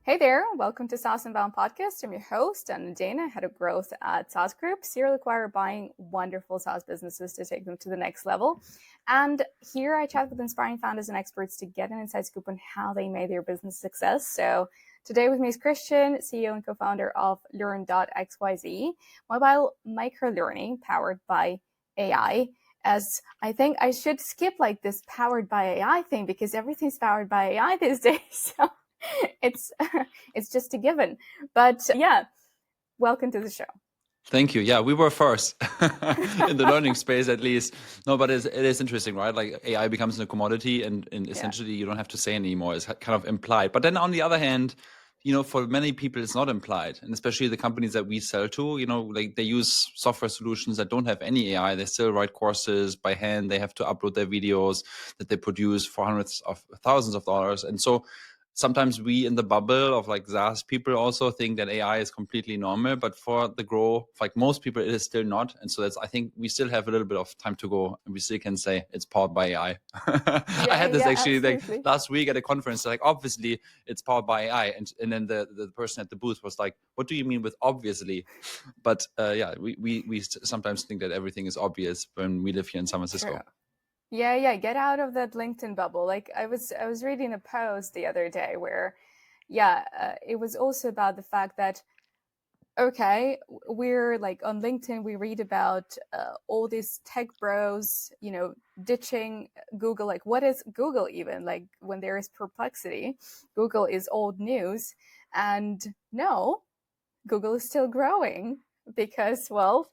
Hey there, welcome to saas.unbound podcast. I'm your host, Nadeina, head of growth at saas.group, serial acquirer buying wonderful SaaS businesses to take them to the next level. And here I chat with inspiring founders and experts to get an inside scoop on how they made their business success. So today with me is Christian, CEO and co-founder of Learn.xyz, mobile micro-learning powered by AI. As I think I should skip like this powered by AI thing because everything's powered by AI these days. So it's just a given. But yeah, welcome to the show. Thank you. Yeah, we were first in the learning space, at least. No, but it is interesting, right? Like AI becomes a commodity, and essentially you don't have to say anymore. It's kind of implied. But then on the other hand, for many people, it's not implied, and especially the companies that we sell to, like they use software solutions that don't have any AI. They still write courses by hand. They have to upload their videos that they produce for hundreds of thousands of dollars, and so sometimes we in the bubble of like SaaS people also think that AI is completely normal, but for the growth, like most people, it is still not. And so I think we still have a little bit of time to go, and we still can say it's powered by AI. I had this actually like last week at a conference, like obviously it's powered by AI. And then the person at the booth was like, what do you mean with obviously? But we sometimes think that everything is obvious when we live here in San Francisco. True. Yeah, get out of that LinkedIn bubble. Like I was reading a post the other day where, it was also about the fact that, okay, we're like on LinkedIn, we read about all these tech bros, ditching Google. Like, what is Google even? Like when there is perplexity, Google is old news. And no, Google is still growing. Because, well,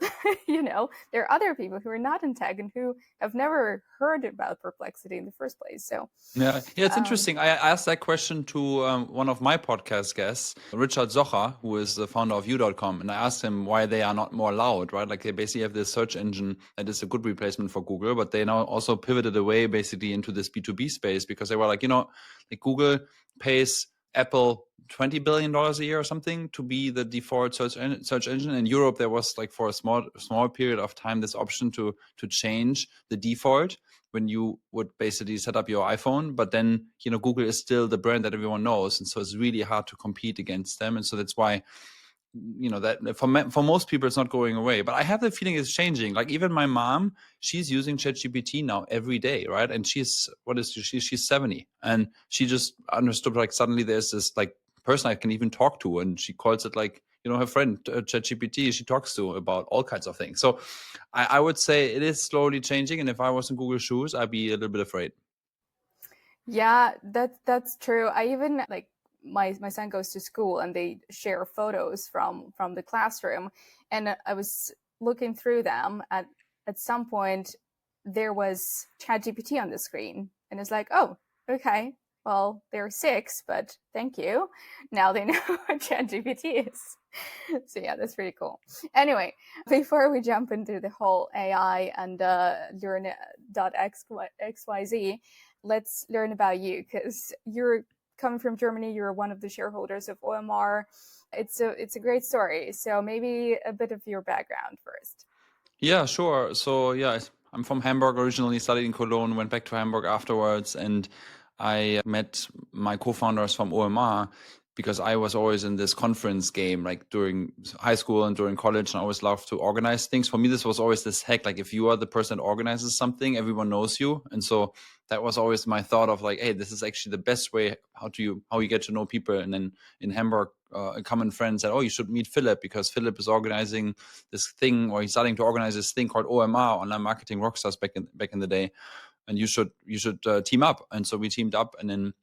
there are other people who are not in tech and who have never heard about perplexity in the first place. So yeah, it's interesting. I asked that question to one of my podcast guests, Richard Zocher, who is the founder of U.com, and I asked him why they are not more loud, right? Like they basically have this search engine that is a good replacement for Google, but they now also pivoted away basically into this B2B space because they were like, like Google pays Apple $20 billion a year or something to be the default search engine. In Europe, there was like for a small period of time this option to change the default when you would basically set up your iPhone. But then, Google is still the brand that everyone knows. And so it's really hard to compete against them. And so that's why, that for most people, it's not going away. But I have the feeling it's changing. Like even my mom, she's using ChatGPT now every day, right? And she's 70. And she just understood like suddenly there's this like person I can even talk to. And she calls it like, her friend ChatGPT, she talks to about all kinds of things. So I would say it is slowly changing. And if I was in Google's shoes, I'd be a little bit afraid. Yeah, that's true. I even like my son goes to school and they share photos from the classroom, and I was looking through them. At some point there was ChatGPT on the screen, and it's like, oh, okay, well, they're 6, but thank you. Now they know what ChatGPT is. So yeah, that's pretty cool. Anyway, before we jump into the whole AI and Learn.xyz, let's learn about you, because you're coming from Germany. You're one of the shareholders of OMR. It's a great story. So maybe a bit of your background first. Yeah, sure. So yeah, I'm from Hamburg originally, studied in Cologne, went back to Hamburg afterwards, and I met my co-founders from OMR because I was always in this conference game, like during high school and during college, and I always loved to organize things. For me, this was always this hack, like if you are the person that organizes something, everyone knows you. And so that was always my thought of like, hey, this is actually the best way how you get to know people. And then in Hamburg, a common friend said, oh, you should meet Philip because Philip is organizing this thing, or he's starting to organize this thing called OMR, Online Marketing Rockstars, back in the day. And you should team up. And so we teamed up, and then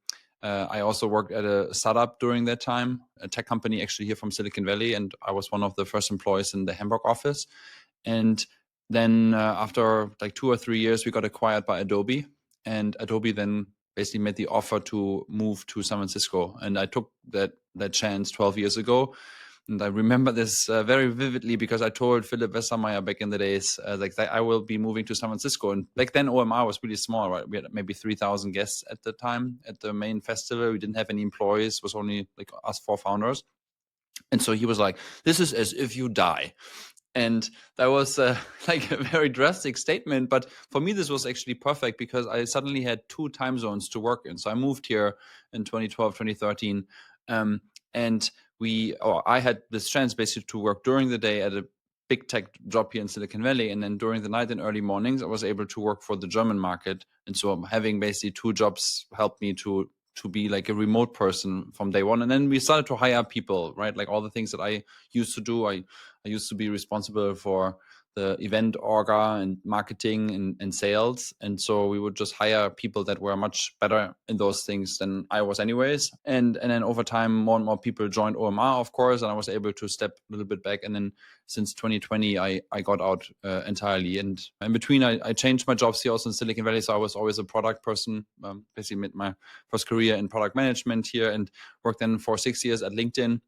I also worked at a startup during that time, a tech company actually here from Silicon Valley, and I was one of the first employees in the Hamburg office. And then after like 2 or 3 years, we got acquired by Adobe, and Adobe then basically made the offer to move to San Francisco, and I took that chance 12 years ago. And I remember this very vividly because I told Philipp Westermeier back in the days, that I will be moving to San Francisco. And back then, OMR was really small, right? We had maybe 3,000 guests at the time at the main festival. We didn't have any employees. It was only like us 4 founders. And so he was like, this is as if you die. And that was like a very drastic statement. But for me, this was actually perfect because I suddenly had 2 time zones to work in. So I moved here in 2012, 2013. And I had this chance basically to work during the day at a big tech job here in Silicon Valley. And then during the night and early mornings, I was able to work for the German market. And so having basically 2 jobs helped me to be like a remote person from day one. And then we started to hire people, right? Like all the things that I used to do. I used to be responsible for the event orga and marketing and sales. And so we would just hire people that were much better in those things than I was anyways. And then over time, more and more people joined OMR, of course, and I was able to step a little bit back. And then since 2020, I got out entirely. And in between, I changed my jobs here also in Silicon Valley. So I was always a product person, basically made my first career in product management here and worked then for 6 years at LinkedIn.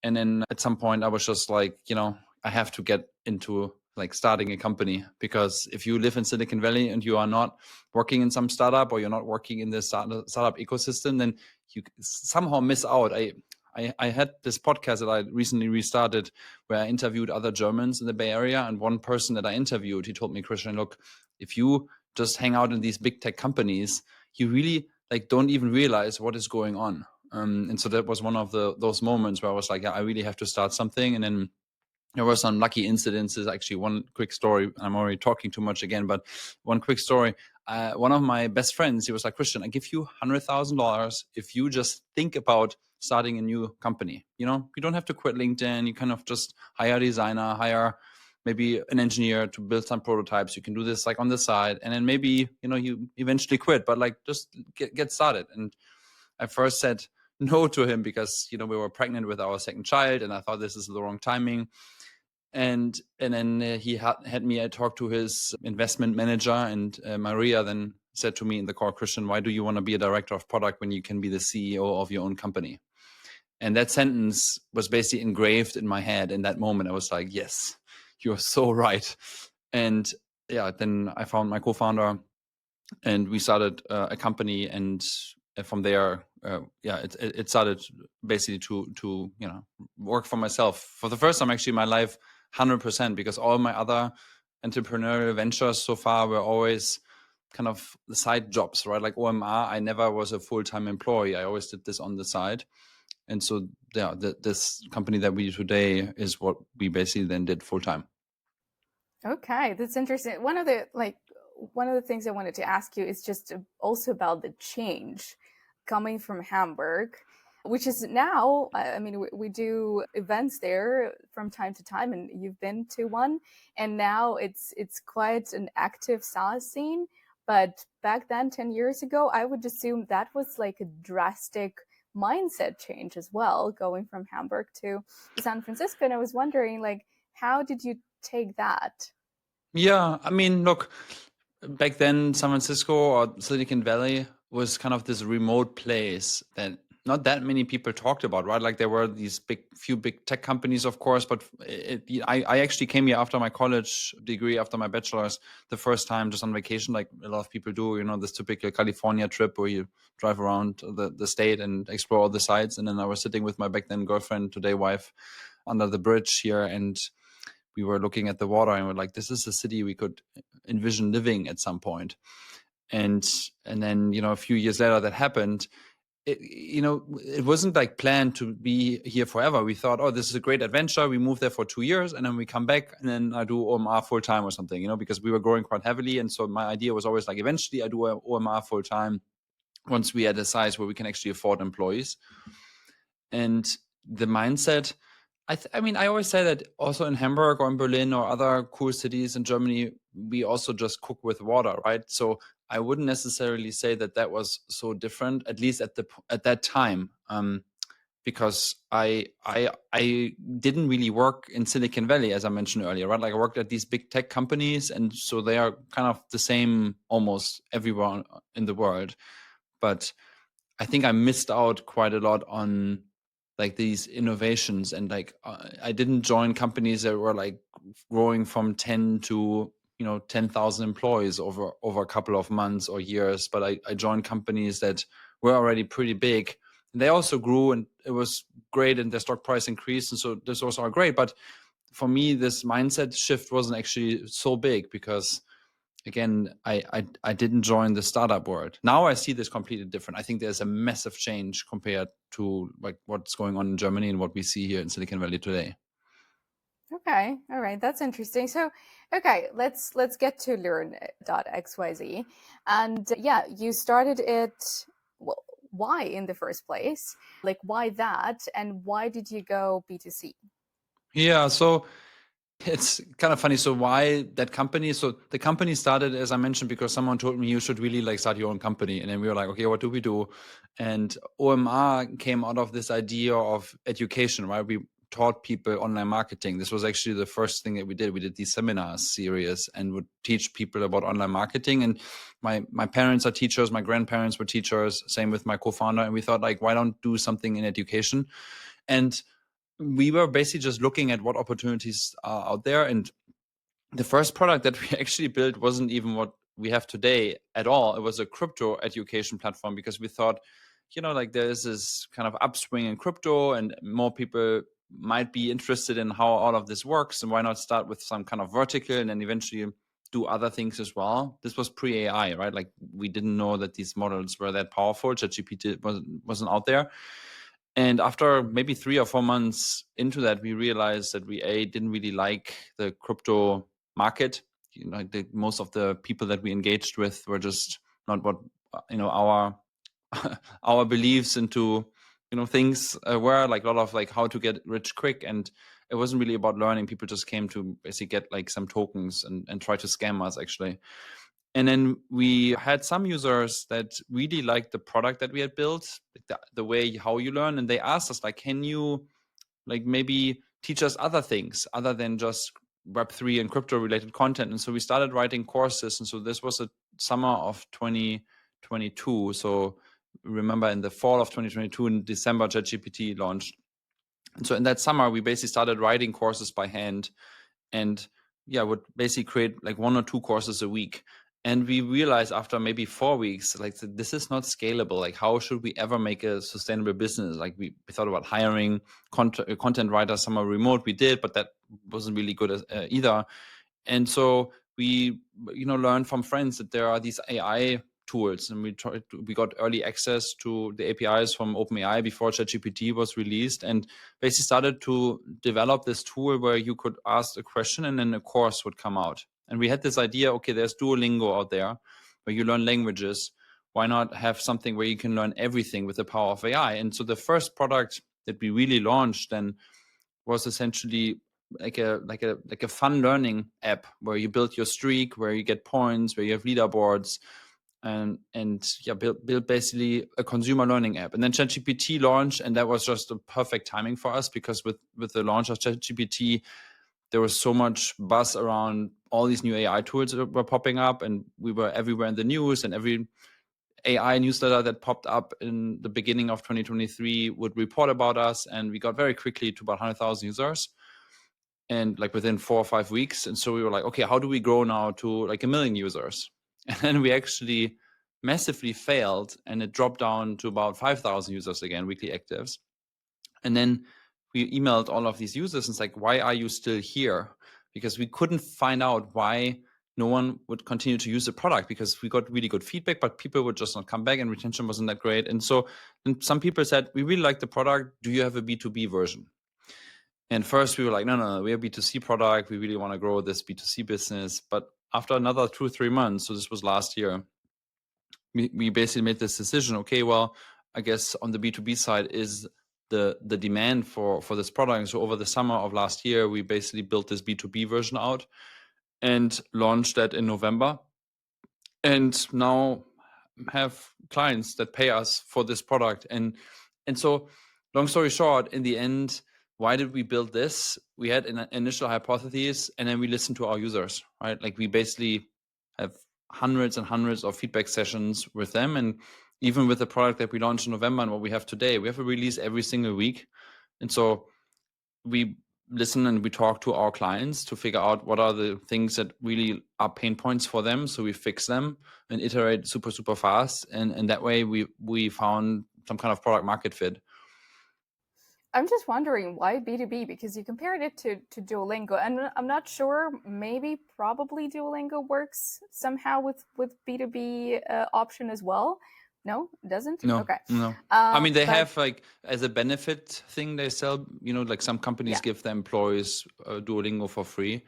And then at some point I was just like, I have to get into like starting a company, because if you live in Silicon Valley and you are not working in some startup or you're not working in the startup ecosystem, then you somehow miss out. I had this podcast that I recently restarted where I interviewed other Germans in the Bay Area. And one person that I interviewed, he told me, Christian, look, if you just hang out in these big tech companies, you really like don't even realize what is going on. And so that was one of those moments where I was like, yeah, I really have to start something. And then there were some lucky incidences. Actually, one quick story. I'm already talking too much again, but one quick story. One of my best friends, he was like, Christian, I give you $100,000 if you just think about starting a new company. You don't have to quit LinkedIn. You kind of just hire a designer, hire maybe an engineer to build some prototypes. You can do this like on the side, and then maybe you eventually quit, but like just get started. And I first said no to him because we were pregnant with our second child, and I thought this is the wrong timing. And then he had me talk to his investment manager, and Maria then said to me in the call, Christian, why do you want to be a director of product when you can be the CEO of your own company? And that sentence was basically engraved in my head in that moment. I was like, yes, you're so right. And yeah, then I found my co-founder and we started a company. And from there, it started basically to work for myself for the first time actually in my life, 100%, because all my other entrepreneurial ventures so far were always kind of the side jobs, right? Like OMR, I never was a full-time employee. I always did this on the side. And so yeah, this company that we do today is what we basically then did full-time. Okay, that's interesting. One of the things I wanted to ask you is just also about the change coming from Hamburg, which is now, I mean, we do events there from time to time, and you've been to one, and now it's quite an active SaaS scene. But back then, 10 years ago, I would assume that was like a drastic mindset change as well, going from Hamburg to San Francisco. And I was wondering, like, how did you take that? Yeah, I mean, look, back then, San Francisco or Silicon Valley was kind of this remote place that not that many people talked about, right? Like there were these few big tech companies, of course, but I actually came here after my college degree, after my bachelor's, the first time just on vacation, like a lot of people do, this typical California trip where you drive around the state and explore all the sites. And then I was sitting with my back then girlfriend, today wife, under the bridge here, and we were looking at the water and we're like, this is a city we could envision living at some point. And then, a few years later that happened. It wasn't like planned to be here forever. We thought, oh, this is a great adventure. We moved there for 2 years and then we come back and then I do OMR full time or something, because we were growing quite heavily. And so my idea was always like, eventually I do OMR full time once we had a size where we can actually afford employees. And the mindset, I mean, I always say that also in Hamburg or in Berlin or other cool cities in Germany, we also just cook with water, right? So I wouldn't necessarily say that was so different, at least at that time, because I didn't really work in Silicon Valley, as I mentioned earlier, right? Like I worked at these big tech companies, and so they are kind of the same almost everywhere in the world. But I think I missed out quite a lot on like these innovations, and like I didn't join companies that were like growing from 10 to 10,000 employees over a couple of months or years, but I joined companies that were already pretty big, and they also grew and it was great and their stock price increased, and so this was all great. But for me, this mindset shift wasn't actually so big because again, I didn't join the startup world. Now I see this completely different. I think there's a massive change compared to like what's going on in Germany and what we see here in Silicon Valley today. Okay, all right, that's interesting. So, okay, let's get to Learn.xyz. And yeah, you started it. Well, why in the first place? Like, why that? And why did you go B2C? Yeah, so it's kind of funny. So why that company? So the company started, as I mentioned, because someone told me you should really like start your own company. And then we were like, okay, what do we do? And OMR came out of this idea of education, right? We taught people online marketing. This was actually the first thing that we did. We did these seminars series and would teach people about online marketing. And my parents are teachers, my grandparents were teachers, same with my co-founder. And we thought like, why don't do something in education? And we were basically just looking at what opportunities are out there. And the first product that we actually built wasn't even what we have today at all. It was a crypto education platform because we thought, like there's this kind of upswing in crypto and more people might be interested in how all of this works. And why not start with some kind of vertical and then eventually do other things as well? This was pre-AI, right? Like we didn't know that these models were that powerful. ChatGPT wasn't out there. And after maybe 3 or 4 months into that, we realized that we didn't really like the crypto market. Most of the people that we engaged with were just not what our our beliefs into things were like a lot of like how to get rich quick, and it wasn't really about learning. People just came to basically get like some tokens and try to scam us actually. And then we had some users that really liked the product that we had built, like the way how you learn. And they asked us like, can you like maybe teach us other things other than just Web3 and crypto related content? And so we started writing courses. And so this was a summer of 2022. So remember in the fall of 2022, in December, ChatGPT launched. And so in that summer, we basically started writing courses by hand and would basically create like 1 or 2 courses a week. And we realized after maybe 4 weeks, like this is not scalable. Like how should we ever make a sustainable business? Like we thought about hiring content writers, some are remote. We did, but that wasn't really good either. And so we, learned from friends that there are these AI tools, and we got early access to the APIs from OpenAI before ChatGPT was released, and basically started to develop this tool where you could ask a question and then a course would come out. And we had this idea, okay, there's Duolingo out there where you learn languages. Why not have something where you can learn everything with the power of AI? And so the first product that we really launched then was essentially like a fun learning app where you build your streak, where you get points, where you have leaderboards, and build basically a consumer learning app. And then ChatGPT launched, and that was just a perfect timing for us because with the launch of ChatGPT, there was so much buzz around all these new AI tools that were popping up, and we were everywhere in the news, and every AI newsletter that popped up in the beginning of 2023 would report about us, and we got very quickly to about 100,000 users, and like within 4 or 5 weeks. And so we were like, okay, how do we grow now to like 1 million users? And then we actually massively failed, and it dropped down to about 5,000 users again, weekly actives. And then we emailed all of these users and it's like, why are you still here? Because we couldn't find out why no one would continue to use the product, because we got really good feedback, but people would just not come back and retention wasn't that great. And so some people said, we really like the product. Do you have a B2B version? And first we were like, no, we're a B2C product. We really want to grow this B2C business. But after another 2 or 3 months, so this was last year, we basically made this decision. Okay, well, I guess on the B2B side is the demand for this product. So over the summer of last year, we basically built this B2B version out and launched that in November. And now have clients that pay us for this product. And so long story short, in the end, why did we build this? We had an initial hypothesis, and then we listened to our users, right? Like we basically have hundreds and hundreds of feedback sessions with them. And even with the product that we launched in November and what we have today, we have a release every single week. And so we listen and we talk to our clients to figure out what are the things that really are pain points for them. So we fix them and iterate super, super fast. And that way we found some kind of product market fit. I'm just wondering why B2B, because you compared it to Duolingo, and I'm not sure, probably Duolingo works somehow with B2B option as well. No, it doesn't? No, Okay. no. I mean, they but have like as a benefit thing they sell, like some companies yeah, give their employees Duolingo for free.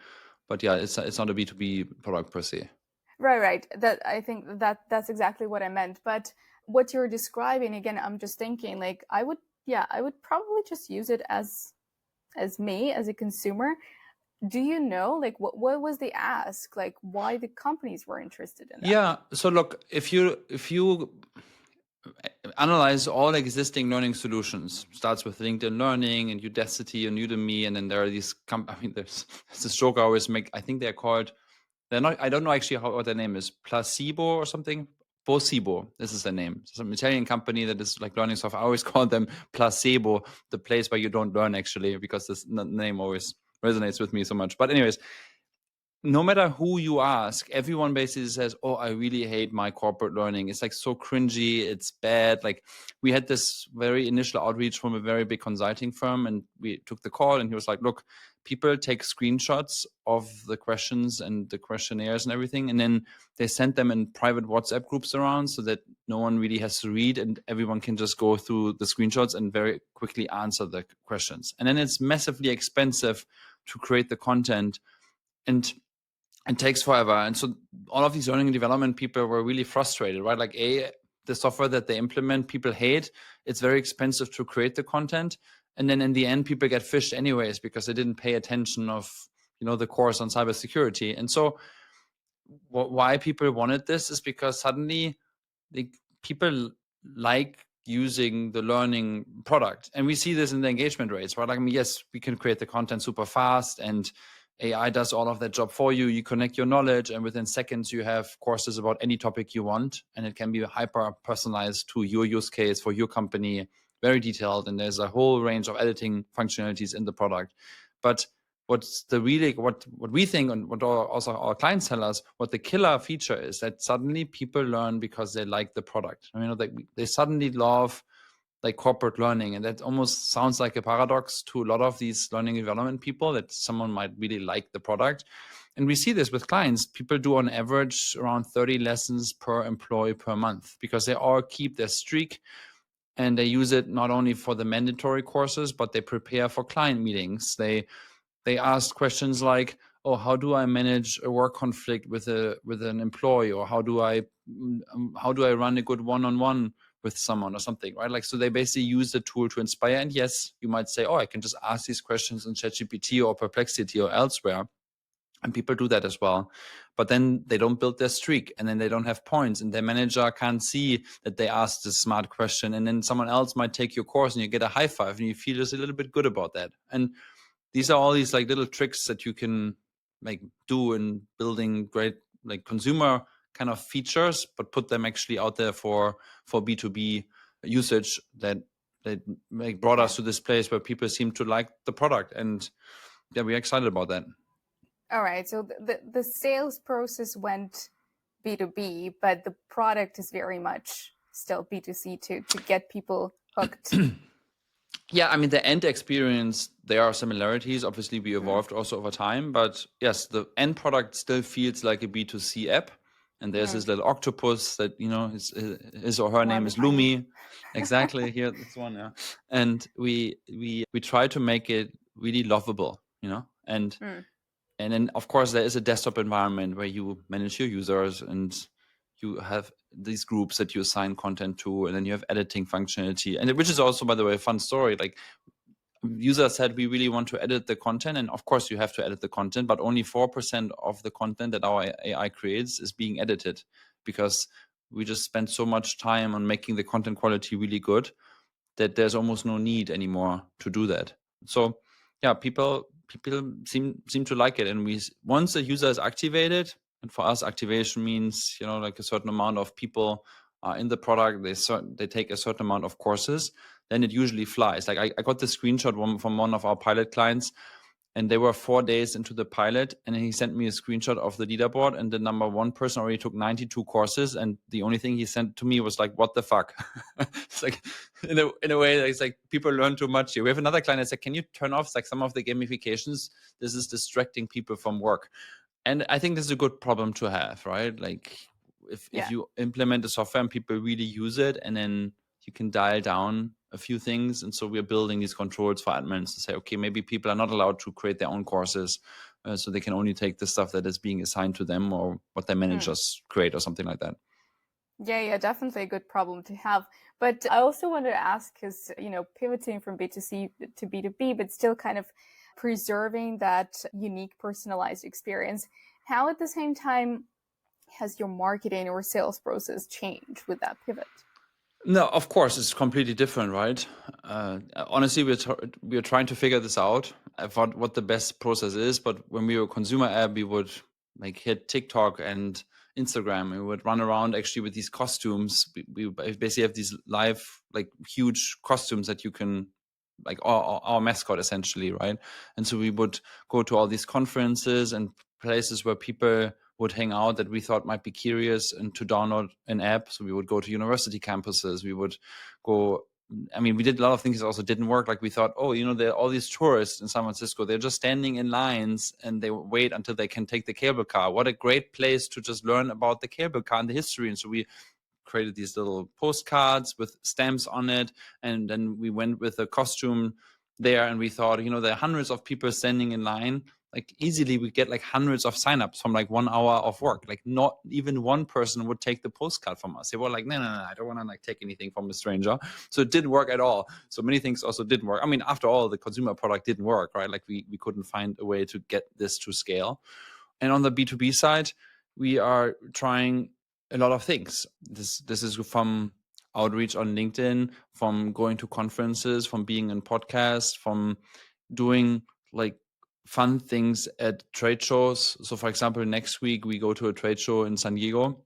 But yeah, it's not a B2B product per se. right. That I think that's exactly what I meant. But what you're describing, again, I'm just thinking like I would probably just use it as me as a consumer. Do you know like what was the ask, like why the companies were interested in that? Yeah. So look, if you analyze all existing learning solutions, starts with LinkedIn Learning and Udacity and Udemy, and then there are these. I mean, there's a joke I always make. I think they're called. They're not. I don't know actually what their name is. Placebo or something. Placebo. This is their name. It's an Italian company that is like learning software. I always call them placebo, the place where you don't learn actually, because this name always resonates with me so much. But anyways, no matter who you ask, everyone basically says, "Oh, I really hate my corporate learning. It's like so cringy. It's bad." Like we had this very initial outreach from a very big consulting firm, and we took the call, and he was like, "Look, people take screenshots of the questions and the questionnaires and everything, and then they send them in private WhatsApp groups around so that no one really has to read, and everyone can just go through the screenshots and very quickly answer the questions. And then it's massively expensive to create the content, and it takes forever." And so all of these learning and development people were really frustrated, right? Like the software that they implement, people hate. It's very expensive to create the content. And then in the end, people get fished anyways because they didn't pay attention of, the course on cybersecurity. And so why people wanted this is because suddenly people like using the learning product. And we see this in the engagement rates, right? Like, I mean, yes, we can create the content super fast and AI does all of that job for you. You connect your knowledge and within seconds you have courses about any topic you want, and it can be hyper personalized to your use case for your company, very detailed. And there's a whole range of editing functionalities in the product. But what's the really what we think, and what also our clients tell us, what the killer feature is, that suddenly people learn because they like the product. I mean, they suddenly love like corporate learning, and that almost sounds like a paradox to a lot of these learning and development people, that someone might really like the product. And we see this with clients. People do on average around 30 lessons per employee per month because they all keep their streak, and they use it not only for the mandatory courses, but they prepare for client meetings. They ask questions like, "Oh, how do I manage a work conflict with an employee?" Or how do I run a good one-on-one with someone or something, right? Like, so they basically use the tool to inspire. And yes, you might say, "Oh, I can just ask these questions in ChatGPT or Perplexity or elsewhere." And people do that as well. But then they don't build their streak, and then they don't have points, and their manager can't see that they asked this smart question. And then someone else might take your course and you get a high five and you feel just a little bit good about that. And these are all these like little tricks that you can like do in building great like consumer kind of features, but put them actually out there for B2B usage, that like brought us to this place where people seem to like the product. And yeah, we're excited about that. All right, so the sales process went B2B, but the product is very much still B2C to get people hooked. Yeah, I mean, the end experience, there are similarities. Obviously, we evolved also over time. But yes, the end product still feels like a B2C app. And there's this little octopus that, his or her name is Lumi. Exactly, here, this one, yeah. And we try to make it really lovable, and then, of course, there is a desktop environment where you manage your users, and you have these groups that you assign content to, and then you have editing functionality. And which is also, by the way, a fun story. Like, users said, we really want to edit the content. And of course, you have to edit the content, but only 4% of the content that our AI creates is being edited, because we just spend so much time on making the content quality really good that there's almost no need anymore to do that. So yeah, people seem to like it. And once the user is activated, and for us activation means like a certain amount of people are in the product, they take a certain amount of courses, then it usually flies. Like I got the screenshot from one of our pilot clients, And they were 4 days into the pilot, and he sent me a screenshot of the leaderboard, and the number one person already took 92 courses, and the only thing he sent to me was like, what the fuck? It's like, in a way, it's like, people learn too much here. We have another client that said, can you turn off like some of the gamifications? This is distracting people from work. And I think this is a good problem to have, right? Like, if you implement a software and people really use it, and then you can dial down a few things. And so we're building these controls for admins to say, okay, maybe people are not allowed to create their own courses, so they can only take the stuff that is being assigned to them or what their managers create or something like that. Yeah, definitely a good problem to have. But I also wanted to ask, because, pivoting from B2C to B2B, but still kind of preserving that unique personalized experience, how at the same time has your marketing or sales process changed with that pivot? No, of course, it's completely different, right? Honestly, we're trying to figure this out, what the best process is. But when we were a consumer app, we would like hit TikTok and Instagram. We would run around actually with these costumes. We basically have these live, like, huge costumes that you can, like, our mascot essentially, right? And so we would go to all these conferences and places where people would hang out that we thought might be curious and to download an app. So we would go to university campuses. We would go, we did a lot of things that also didn't work. Like, we thought, there are all these tourists in San Francisco. They're just standing in lines and they wait until they can take the cable car. What a great place to just learn about the cable car and the history. And so we created these little postcards with stamps on it. And then we went with a costume there, and we thought, there are hundreds of people standing in line. Like, easily we get like hundreds of signups from like 1 hour of work. Like, not even one person would take the postcard from us. They were like, no, I don't want to like take anything from a stranger. So it didn't work at all. So many things also didn't work. After all, the consumer product didn't work, right? Like, we couldn't find a way to get this to scale. And on the B2B side, we are trying a lot of things. This is from outreach on LinkedIn, from going to conferences, from being in podcasts, from doing like fun things at trade shows. So for example, next week we go to a trade show in San Diego,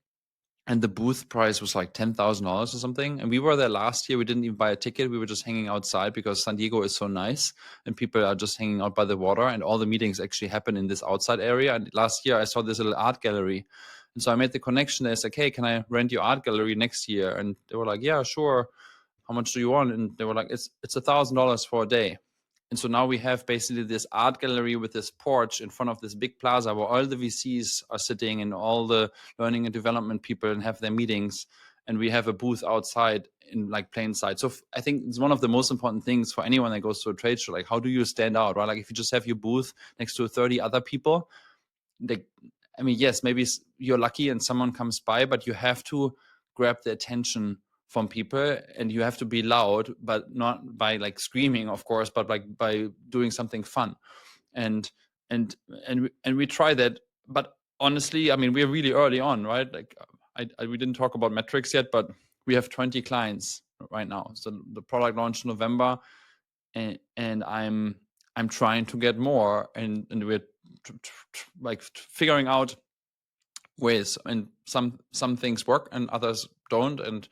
and the booth price was like $10,000 or something. And we were there last year. We didn't even buy a ticket. We were just hanging outside because San Diego is so nice and people are just hanging out by the water, and all the meetings actually happen in this outside area. And last year I saw this little art gallery. And so I made the connection. They said, hey, can I rent your art gallery next year? And they were like, yeah, sure. How much do you want? And they were like, it's $1,000 for a day. And so now we have basically this art gallery with this porch in front of this big plaza where all the VCs are sitting and all the learning and development people and have their meetings. And we have a booth outside in like plain sight. So I think it's one of the most important things for anyone that goes to a trade show. Like, how do you stand out, right? Like, if you just have your booth next to 30 other people, yes, maybe you're lucky and someone comes by, but you have to grab the attention from people, and you have to be loud, but not by like screaming, of course, but like by doing something fun. And we try that. But honestly, we're really early on, right? Like, we didn't talk about metrics yet, but we have 20 clients right now. So the product launched in November, and I'm trying to get more, and we're like figuring out ways, and some things work and others don't. And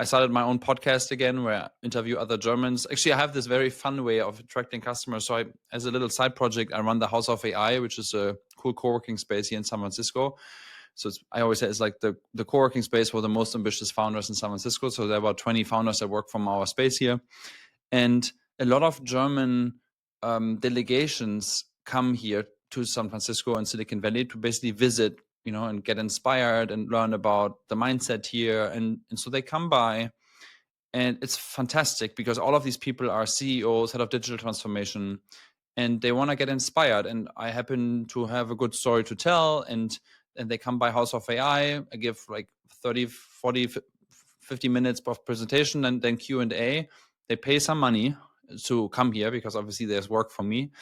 I started my own podcast again where I interview other Germans. Actually, I have this very fun way of attracting customers. So as a little side project, I run the House of AI, which is a cool co-working space here in San Francisco. So I always say it's like the co-working space for the most ambitious founders in San Francisco. So there are about 20 founders that work from our space here. And a lot of German delegations come here to San Francisco and Silicon Valley to basically visit, and get inspired and learn about the mindset here. And so they come by, and it's fantastic because all of these people are CEOs, head of digital transformation, and they want to get inspired. And I happen to have a good story to tell, and they come by House of AI. I give like 30, 40, 50 minutes of presentation and then Q&A. They pay some money to come here because obviously there's work for me.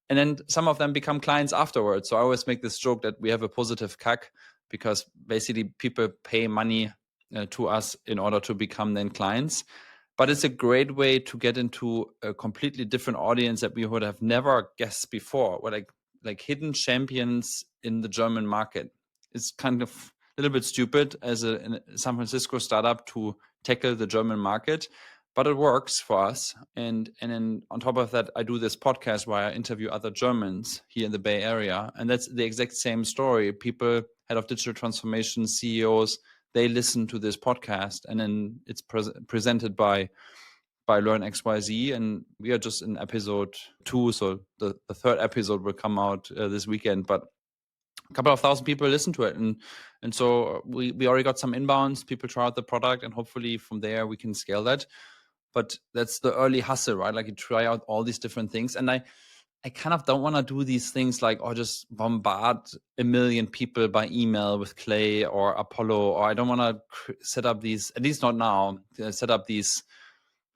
And then some of them become clients afterwards. So I always make this joke that we have a positive CAC, because basically people pay money to us in order to become then clients. But it's a great way to get into a completely different audience that we would have never guessed before. Where like hidden champions in the German market. It's kind of a little bit stupid as a San Francisco startup to tackle the German market. but it works for us. And then on top of that, I do this podcast where I interview other Germans here in the Bay Area. And that's the exact same story. People, head of digital transformation, CEOs, they listen to this podcast, and then it's presented by Learn.xyz. And we are just in episode 2. So the third episode will come out this weekend. But a couple of thousand people listen to it, and so we already got some inbounds. People try out the product, and hopefully from there we can scale that. But that's the early hustle, right? Like you try out all these different things, and I kind of don't want to do these things like, or just bombard a million people by email with Clay or Apollo, or I don't want to set up these, at least not now, set up these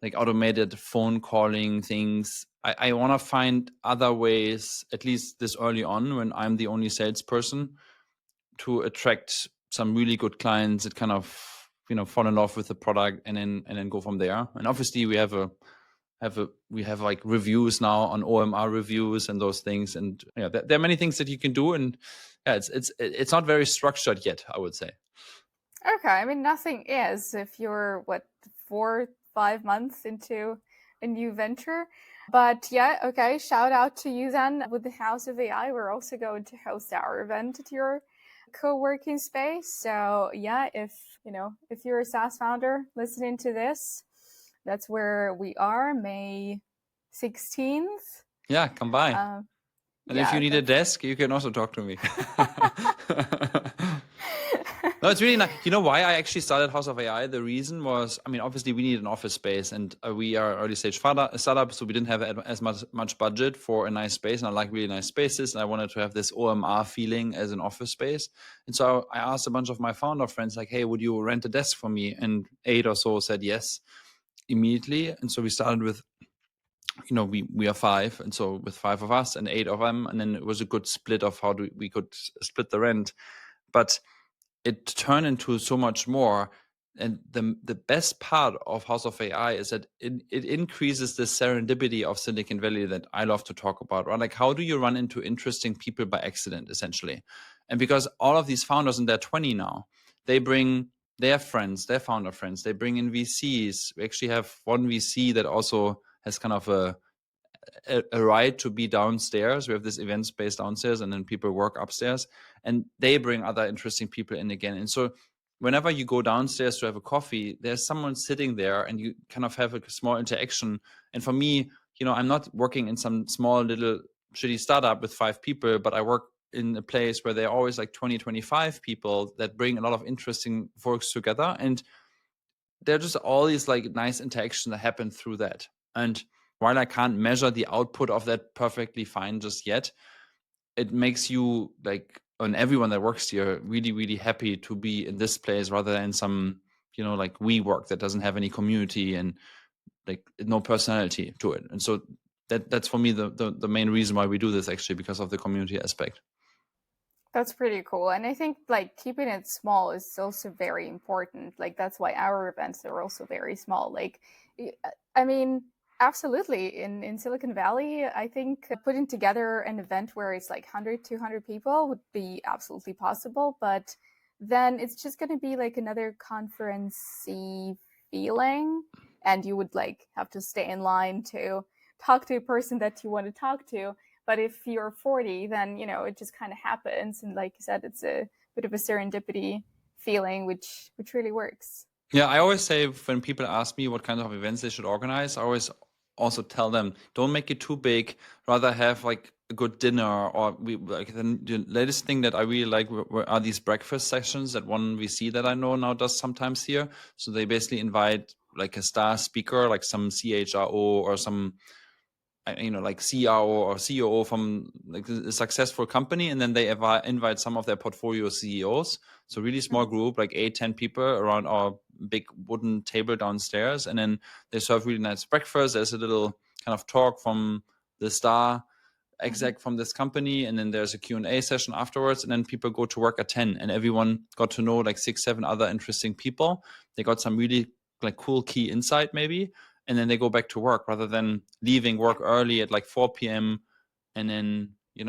like automated phone calling things. I want to find other ways, at least this early on when I'm the only salesperson, to attract some really good clients that kind of, fall in love with the product, and then go from there. And obviously we have like reviews now on OMR reviews and those things. And yeah, there are many things that you can do. And yeah, it's not very structured yet, I would say. Okay, I mean, nothing is if you're 4-5 months into a new venture. But yeah, okay, shout out to you then with the House of AI. We're also going to host our event at your co-working space. So yeah, if you're a SaaS founder listening to this, that's where we are, May 16th. Yeah, come by. And if you need a desk, you can also talk to me. No, it's really nice. You know why I actually started House of AI? The reason was, I mean, obviously we need an office space, and we are early stage startup, so we didn't have as much budget for a nice space. And I like really nice spaces, and I wanted to have this OMR feeling as an office space. And so I asked a bunch of my founder friends, like, hey, would you rent a desk for me? And 8 or so said yes immediately. And so we started with, we are 5, and so with 5 of us and 8 of them, and then it was a good split of how we could split the rent. But it turned into so much more. And the best part of House of AI is that it increases the serendipity of Silicon Valley that I love to talk about, right? Like, how do you run into interesting people by accident, essentially? And because all of these founders, and they're 20 now, they bring their friends, their founder friends, they bring in VCs. We actually have one VC that also has kind of a right to be downstairs. We have this event space downstairs, and then people work upstairs, and they bring other interesting people in again. And so whenever you go downstairs to have a coffee, there's someone sitting there, and you kind of have a small interaction. And for me, I'm not working in some small little shitty startup with 5 people, but I work in a place where there are always like 20, 25 people that bring a lot of interesting folks together. And there are just all these like nice interactions that happen through that. And while I can't measure the output of that perfectly fine just yet, it makes you like, and everyone that works here, really, really happy to be in this place rather than some, like WeWork that doesn't have any community and like no personality to it. And so that's for me the main reason why we do this, actually, because of the community aspect. That's pretty cool. And I think like keeping it small is also very important. Like that's why our events are also very small. Like, I mean, absolutely. In Silicon Valley, I think putting together an event where it's like 100, 200 people would be absolutely possible. But then it's just going to be like another conference-y feeling. And you would like have to stay in line to talk to a person that you want to talk to. But if you're 40, then, it just kind of happens. And like you said, it's a bit of a serendipity feeling, which really works. Yeah, I always say when people ask me what kind of events they should organize, I always also tell them, don't make it too big. Rather have like a good dinner, or the latest thing that I really like are these breakfast sessions that one VC that I know now does sometimes here. So they basically invite like a star speaker, like some CHRO or some like CRO or COO from like a successful company, and then they invite some of their portfolio CEOs. So really small group, like 8-10 people around our big wooden table downstairs, and then they serve really nice breakfast. There's a little kind of talk from the star exec from this company, and then there's a Q&A session afterwards, and then people go to work at 10, and everyone got to know like 6-7 other interesting people. They got some really like cool key insight maybe, and then they go back to work rather than leaving work early at like 4 p.m. and then you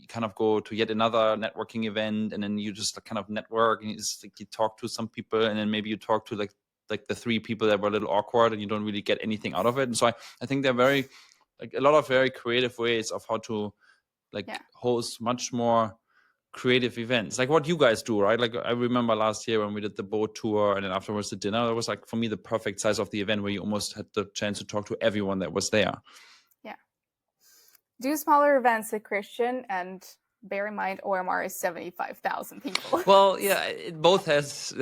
kind of go to yet another networking event, and then you just kind of network, and you talk to some people, and then maybe you talk to like like the 3 people that were a little awkward and you don't really get anything out of it. And so I think there are very, like a lot of very creative ways of how to like host much more creative events, like what you guys do, right? Like I remember last year when we did the boat tour and then afterwards the dinner, it was like for me the perfect size of the event where you almost had the chance to talk to everyone that was there. Yeah. Do smaller events at Christian, and bear in mind OMR is 75,000 people. Well, yeah, it both has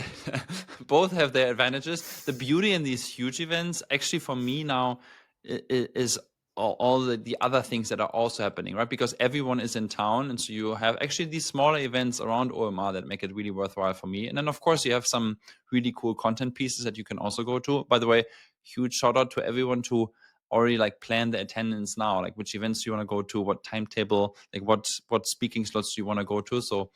both have their advantages. The beauty in these huge events, actually, for me now, is all the other things that are also happening, right? Because everyone is in town, and so you have actually these smaller events around OMR that make it really worthwhile for me. And then, of course, you have some really cool content pieces that you can also go to. By the way, huge shout out to everyone to already like plan the attendance now, like which events you want to go to, what timetable, like what speaking slots you want to go to. So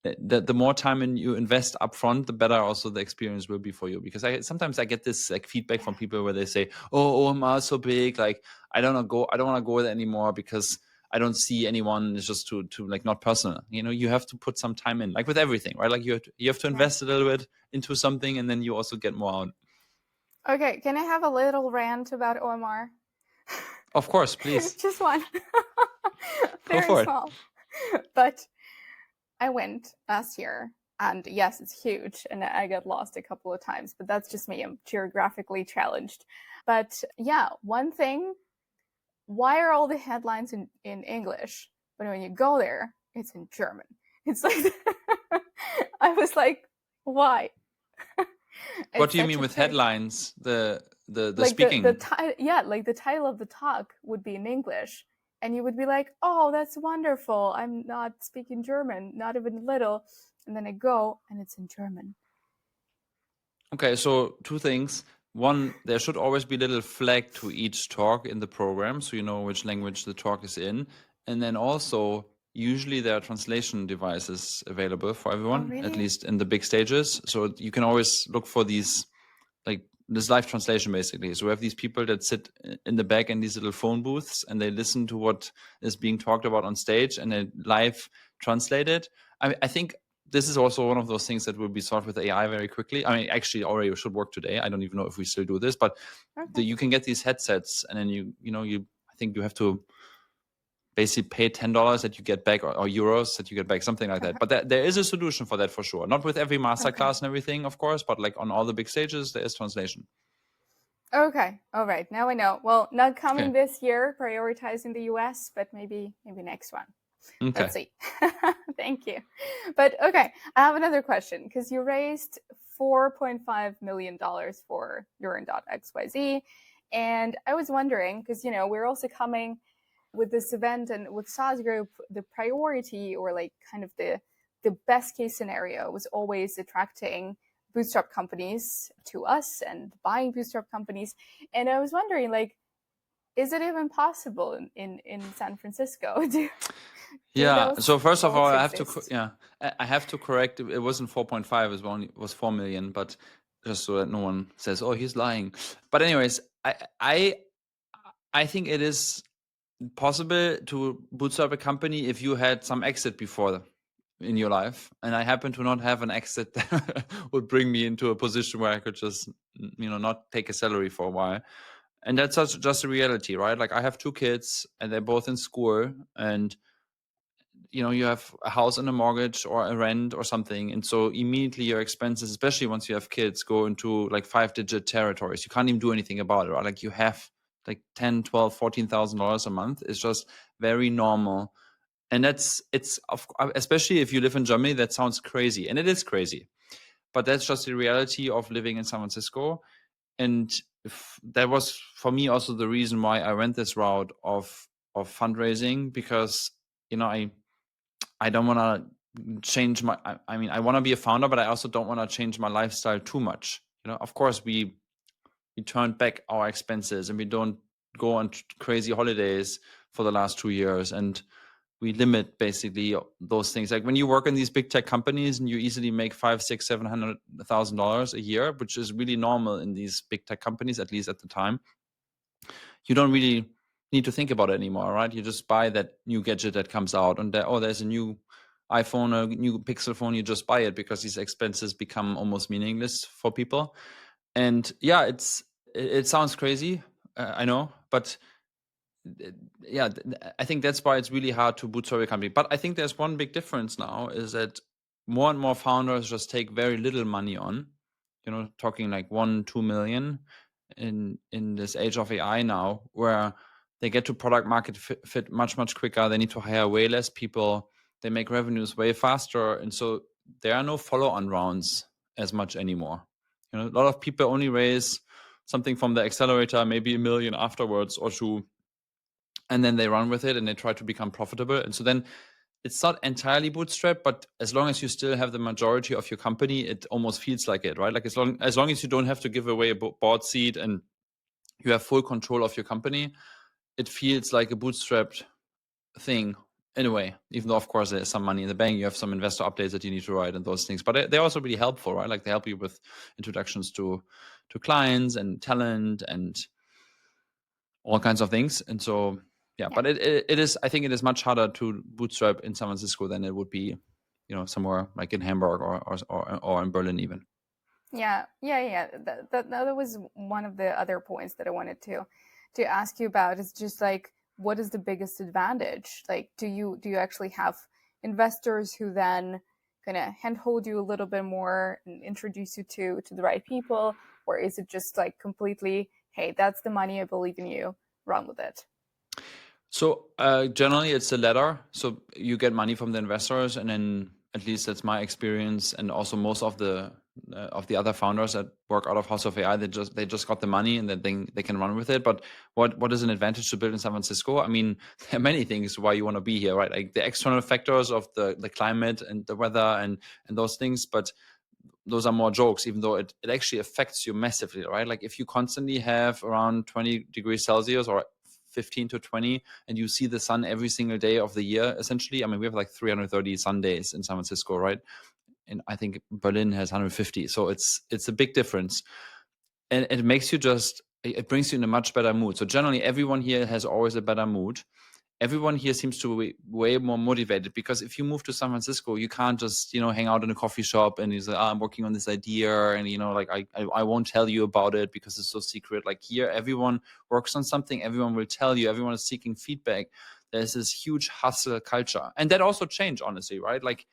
the more time you invest upfront, the better also the experience will be for you. Because sometimes I get this like feedback from people where they say, "Oh, OMR is so big, like I don't want to go there anymore because I don't see anyone. It's just too like not personal." You have to put some time in, like with everything, right? Like you have to invest a little bit into something, and then you also get more out. Okay, can I have a little rant about OMR? Of course, please. Just one. Go for it. But I went last year, and yes, it's huge, and I got lost a couple of times, but that's just me. I'm geographically challenged. But yeah, one thing, why are all the headlines in English? But when you go there, it's in German. It's like, I was like, why? What do you mean with headlines? The like speaking? Like the title of the talk would be in English. And you would be like, oh, that's wonderful. I'm not speaking German, not even a little. And then I go and it's in German. Okay, so 2 things. One, there should always be a little flag to each talk in the program, so you know which language the talk is in. And then also, usually there are translation devices available for everyone, really? at least in the big stages. So you can always look for these, like this live translation basically. So we have these people that sit in the back in these little phone booths and they listen to what is being talked about on stage and they live translate it. I think this is also one of those things that will be solved with AI very quickly. I mean, actually already should work today. I don't even know if we still do this, but you can get these headsets and then I think you have to basically pay $10 that you get back or euros that you get back, something like that. But there is a solution for that for sure. Not with every masterclass and everything, of course, but like on all the big stages, there is translation. Okay. All right. Now I know. Well, not coming this year, prioritizing the US, but maybe next one. Okay. Let's see. Thank you. But okay, I have another question because you raised $4.5 million for Learn.xyz. And I was wondering, because, we're also coming with this event and with SaaS Group, the priority or like kind of the best case scenario was always attracting bootstrap companies to us and buying bootstrap companies. And I was wondering, like, is it even possible in San Francisco? Yeah. So first of all, I have to correct. It wasn't 4.5. It was 4 million. But just so that no one says, "Oh, he's lying." But anyways, I think it is possible to bootstrap a company if you had some exit before in your life, and I happen to not have an exit that would bring me into a position where I could just not take a salary for a while. And that's just a reality, right? Like I have 2 kids and they're both in school, and you have a house and a mortgage or a rent or something, and so immediately your expenses, especially once you have kids, go into like 5-digit territories. You can't even do anything about it, right? Like you have like 10, 12, $14,000 a month. It's just very normal. And it's especially if you live in Germany, that sounds crazy, and it is crazy, but that's just the reality of living in San Francisco. And that was for me also the reason why I went this route of fundraising, because I don't want to change my. I mean, I want to be a founder, but I also don't want to change my lifestyle too much. Of course, we turned back our expenses and we don't go on crazy holidays for the last 2 years, and we limit basically those things. Like when you work in these big tech companies and you easily make $500,000, $600,000, $700,000 a year, which is really normal in these big tech companies, at least at the time, you don't really need to think about it anymore, right? You just buy that new gadget that comes out, and there's a new iPhone, a new Pixel phone. You just buy it because these expenses become almost meaningless for people. And yeah, it sounds crazy, I know, but yeah, I think that's why it's really hard to bootstrap a company. But I think there's one big difference now is that more and more founders just take very little money on, talking like 1-2 million in this age of AI now, where they get to product market fit much quicker. They need to hire way less people. They make revenues way faster, and so there are no follow-on rounds as much anymore. A lot of people only raise something from the accelerator, maybe 1 million afterwards or two, and then they run with it and they try to become profitable. And so then it's not entirely bootstrap, but as long as you still have the majority of your company, it almost feels like it, right? Like as long as you don't have to give away a board seat and you have full control of your company, it feels like a bootstrapped thing in a way, even though of course there's some money in the bank, you have some investor updates that you need to write and those things, but they're also really helpful, right? Like they help you with introductions to clients and talent and all kinds of things. And so yeah, but it is, I think it is much harder to bootstrap in San Francisco than it would be, somewhere like in Hamburg or in Berlin even. Yeah. That was one of the other points that I wanted to ask you about. Is just like, what is the biggest advantage? Like, do you actually have investors who then kind of handhold you a little bit more and introduce you to the right people, or is it just like completely, hey, that's the money, I believe in you, run with it? So generally it's the latter. So you get money from the investors, and then at least that's my experience, and also most of the other founders that work out of House of AI, they just got the money and then they can run with it. But what is an advantage to build in San Francisco? I mean, there are many things why you want to be here, right? Like the external factors of the climate and the weather and those things, but those are more jokes, even though it actually affects you massively, right? Like if you constantly have around 20 degrees Celsius or 15 to 20 and you see the sun every single day of the year, essentially, I mean, we have like 330 sun days in San Francisco, right? And I think Berlin has 150. So it's a big difference. And it makes you it brings you in a much better mood. So generally everyone here has always a better mood. Everyone here seems to be way more motivated, because if you move to San Francisco, you can't just, hang out in a coffee shop and you say, I'm working on this idea. And, like, I won't tell you about it because it's so secret. Like here, everyone works on something. Everyone will tell you. Everyone is seeking feedback. There's this huge hustle culture. And that also changed, honestly, right? Like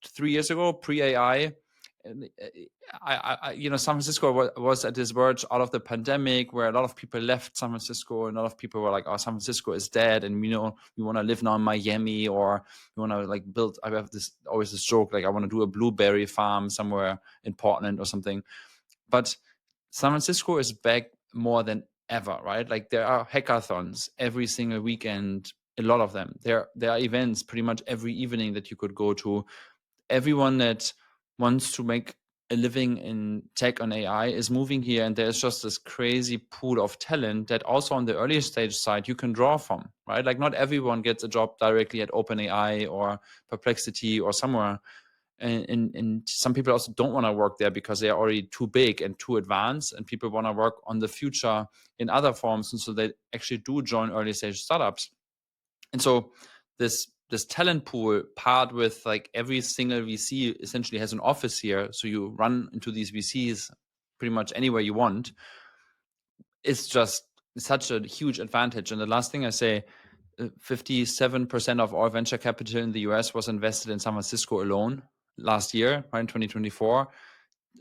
3 years ago, pre-AI, San Francisco was at this verge out of the pandemic where a lot of people left San Francisco, and a lot of people were like, oh, San Francisco is dead. And, we want to live now in Miami, or we want to like build, I have always this joke, like I want to do a blueberry farm somewhere in Portland or something. But San Francisco is back more than ever, right? Like there are hackathons every single weekend, a lot of them. There are events pretty much every evening that you could go to. Everyone that wants to make a living in tech and AI is moving here, and there's just this crazy pool of talent that also on the early stage side you can draw from, right? Like not everyone gets a job directly at OpenAI or Perplexity or somewhere. And some people also don't want to work there because they are already too big and too advanced, and people want to work on the future in other forms. And so they actually do join early stage startups. And so this talent pool, paired with like every single VC essentially has an office here, so you run into these VCs pretty much anywhere you want, it's just such a huge advantage. And the last thing I say, 57% of all venture capital in the US was invested in San Francisco alone last year, right, in 2024.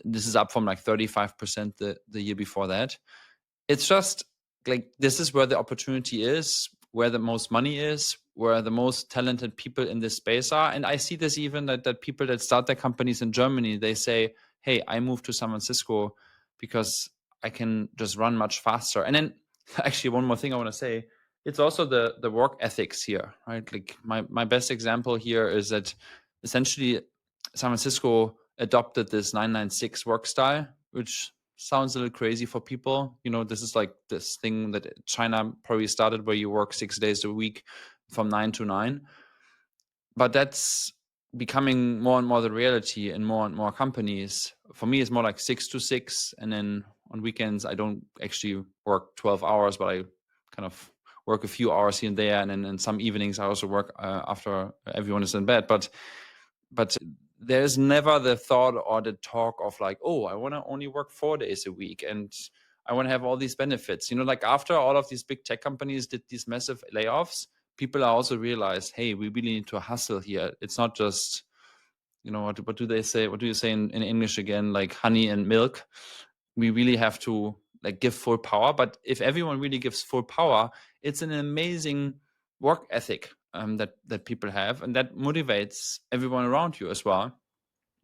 This is up from like 35% the year before that. It's just like, this is where the opportunity is, where the most money is, where the most talented people in this space are. And I see this even that people that start their companies in Germany, they say, hey, I moved to San Francisco because I can just run much faster. And then actually one more thing I want to say, it's also the work ethics here, right? Like my best example here is that essentially San Francisco adopted this 996 work style, which sounds a little crazy for people. This is like this thing that China probably started, where you work 6 days a week from 9 to 9. But that's becoming more and more the reality in more and more companies. For me, it's more like 6 to 6. And then on weekends, I don't actually work 12 hours, but I kind of work a few hours here and there. And then in some evenings, I also work after everyone is in bed. But there's never the thought or the talk of like, oh, I want to only work 4 days a week and I want to have all these benefits. Like after all of these big tech companies did these massive layoffs, people also realized, hey, we really need to hustle here. It's not just, what do they say? What do you say in English again? Like honey and milk. We really have to like give full power. But if everyone really gives full power, it's an amazing work ethic that people have, and that motivates everyone around you as well.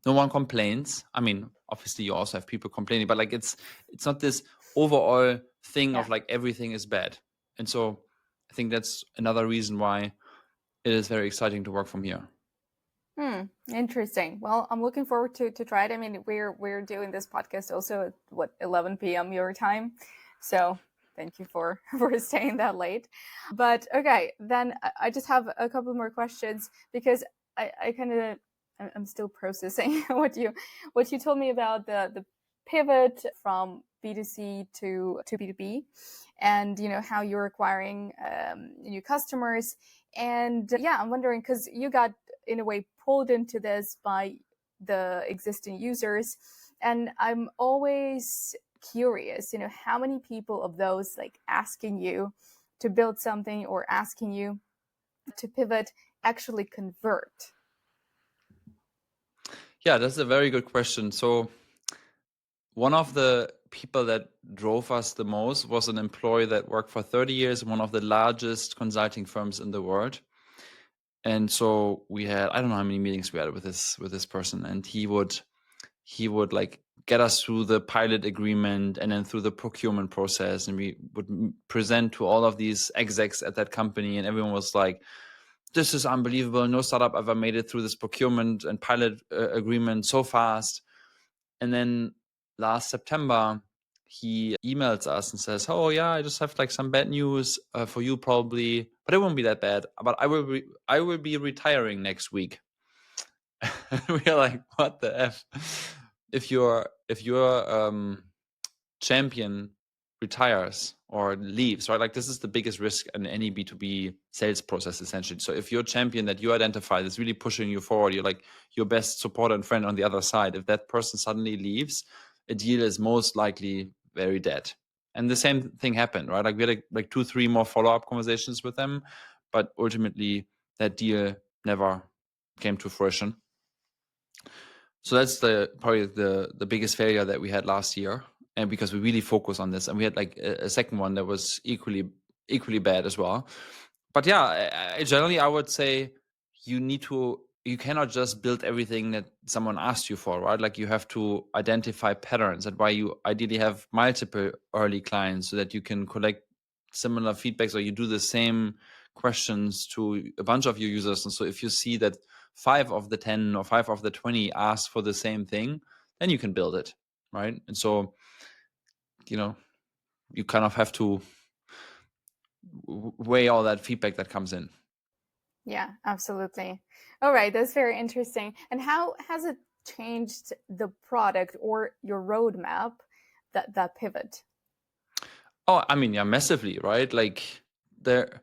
No one complains. I mean, obviously you also have people complaining, but like it's not this overall thing of like everything is bad. And so I think that's another reason why it is very exciting to work from here. Interesting. Well, I'm looking forward to try it. I mean, we're doing this podcast also at 11 p.m. your time. So thank you for staying that late. But okay, then I just have a couple more questions because I'm still processing what you told me about the pivot from B2C to B2B, and how you're acquiring new customers. And I'm wondering, because you got in a way pulled into this by the existing users, and I'm always curious, how many people of those like asking you to build something or asking you to pivot actually convert? Yeah, that's a very good question. So one of the people that drove us the most was an employee that worked for 30 years in one of the largest consulting firms in the world. And so we had, I don't know how many meetings we had with this person, and he would like get us through the pilot agreement and then through the procurement process, and we would present to all of these execs at that company, and everyone was like, this is unbelievable. No startup ever made it through this procurement and pilot agreement so fast. And then last September, he emails us and says, oh yeah, I just have like some bad news for you probably, but it won't be that bad. But I will be retiring next week. We are like, what the F? If your champion retires or leaves, right? Like this is the biggest risk in any B2B sales process, essentially. So if your champion that you identify is really pushing you forward, you're like your best supporter and friend on the other side, if that person suddenly leaves, a deal is most likely very dead. And the same thing happened, right? Like we had like 2-3 more follow-up conversations with them, but ultimately that deal never came to fruition. So that's probably the biggest failure that we had last year, and because we really focus on this, and we had like a second one that was equally bad as well. But yeah, generally I would say you cannot just build everything that someone asked you for, right? Like you have to identify patterns. That's why you ideally have multiple early clients so that you can collect similar feedbacks, or you do the same questions to a bunch of your users. And so if you see that 5 of the 10 or 5 of the 20 ask for the same thing, then you can build it, right? And so, you kind of have to weigh all that feedback that comes in. Yeah, absolutely. All right, that's very interesting. And how has it changed the product or your roadmap, that pivot? Oh, I mean, yeah, massively, right? Like there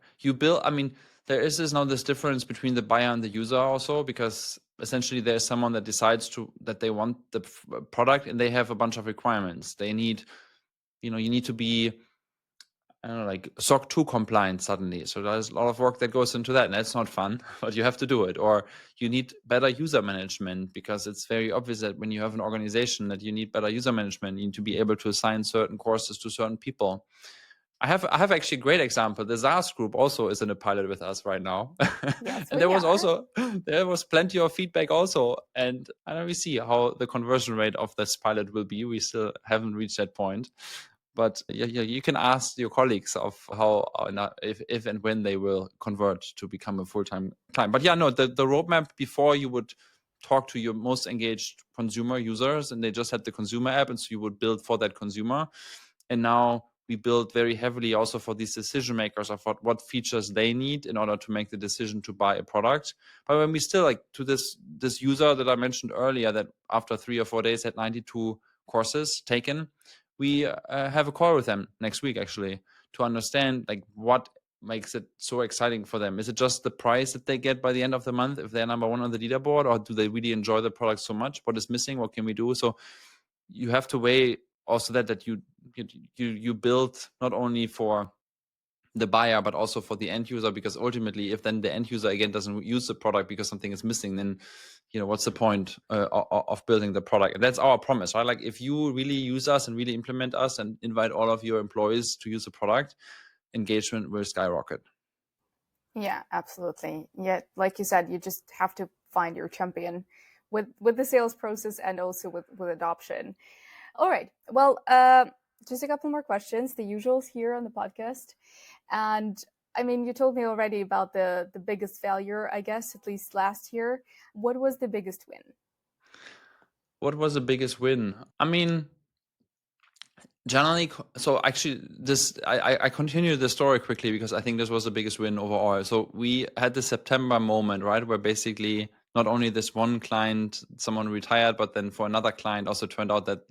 is this difference between the buyer and the user also, because essentially there's someone that decides that they want the product, and they have a bunch of requirements. They need, you need to be, I don't know, like SOC 2 compliant suddenly. So there's a lot of work that goes into that, and that's not fun, but you have to do it. Or you need better user management, because it's very obvious that when you have an organization that you need better user management, you need to be able to assign certain courses to certain people. I have actually a great example. The saas.group also is in a pilot with us right now. Yes, And there was plenty of feedback also. And I don't really see how the conversion rate of this pilot will be. We still haven't reached that point. But yeah, you can ask your colleagues of how, if and when they will convert to become a full-time client. But yeah, no, the roadmap before, you would talk to your most engaged consumer users, and they just had the consumer app, and so you would build for that consumer. And now we build very heavily also for these decision makers of what features they need in order to make the decision to buy a product. But when we still, like, to this user that I mentioned earlier, that after 3 or 4 days had 92 courses taken, we have a call with them next week actually to understand like what makes it so exciting for them? Is it just the prize that they get by the end of the month if they're number one on the leaderboard, or do they really enjoy the product so much? What is missing? What can we do? So you have to weigh also that you build not only for the buyer but also for the end user, because ultimately if then the end user again doesn't use the product because something is missing, then what's the point of building the product? And that's our promise, right? Like if you really use us and really implement us and invite all of your employees to use the product, engagement will skyrocket. Yeah, absolutely. Yeah, like you said, you just have to find your champion with the sales process and also with adoption. All right. Well, just a couple more questions, the usuals here on the podcast. And I mean, you told me already about the biggest failure, I guess, at least last year. What was the biggest win? What was the biggest win? I mean, generally, so actually this I continue the story quickly because I think this was the biggest win overall. So we had the September moment, right, where basically not only this one client, someone retired, but then for another client also turned out that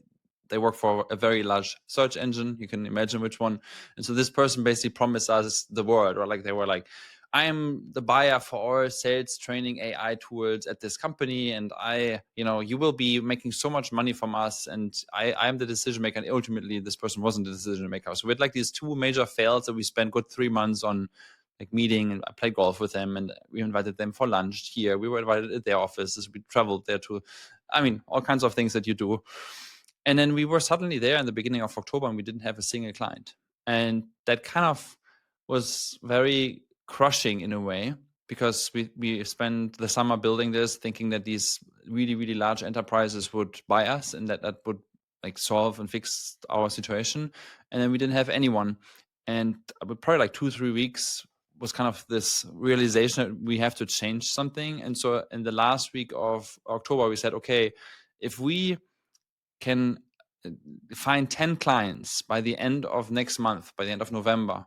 they work for a very large search engine. You can imagine which one. And so this person basically promised us the world, or like they were like, I am the buyer for all sales training AI tools at this company, and you will be making so much money from us, and I am the decision maker. And ultimately, this person wasn't the decision maker. So we had like these two major fails that we spent good 3 months on, like meeting, and I played golf with them, and we invited them for lunch here. We were invited at their offices. We traveled there to, all kinds of things that you do. And then we were suddenly there in the beginning of October, and we didn't have a single client. And that kind of was very crushing in a way, because we spent the summer building this, thinking that these really, really large enterprises would buy us and that would like solve and fix our situation. And then we didn't have anyone. And probably like 2-3 weeks was kind of this realization that we have to change something. And so in the last week of October, we said, okay, if we can find 10 clients by the end of next month, by the end of November,